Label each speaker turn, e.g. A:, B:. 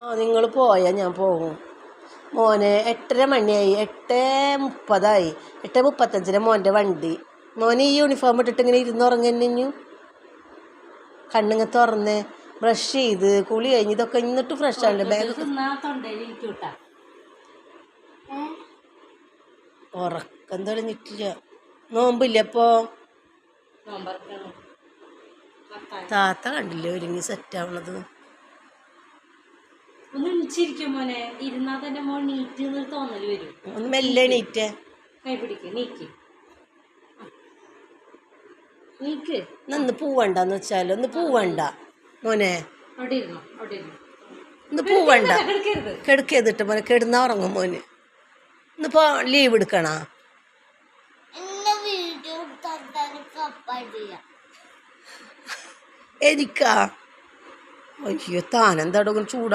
A: ആ നിങ്ങൾ പോയാൽ ഞാൻ പോകും. മോനെ 8:30 മണിയായി, 8:30 8:35 മോൻ്റെ വണ്ടി. മോനെ ഈ യൂണിഫോം ഇട്ടിട്ട് ഇങ്ങനെ ഇരുന്നുറങ്ങന്നു. കണ്ണിങ്ങ തുറന്ന് ബ്രഷ് ചെയ്ത് കുളി കഴിഞ്ഞ് ഇതൊക്കെ എന്നിട്ട് ഫ്രഷ് ആണല്ലോ. ബാഗ് ഉറക്കം തെളിഞ്ഞിട്ടില്ല. നോമ്പില്ല അപ്പോ താത്ത കണ്ടില്ലേ ഒരുങ്ങി സെറ്റ് ആവണത്. ഒന്ന് മെല്ലെ എണീറ്റേ. ഇന്ന് പൂവണ്ടെന്ന് വെച്ചാലോ, ഒന്ന് പൂവണ്ട മോനെ, ഇന്ന് പൂവണ്ട. കിടക്കരുതിട്ട് മോനെ, കിടന്നാ ഉറങ്ങും മോന്. ഇന്നിപ്പോ ലീവ് എടുക്കണ. എനിക്കാ അയ്യോ താനെന്താടോ ചൂടാ.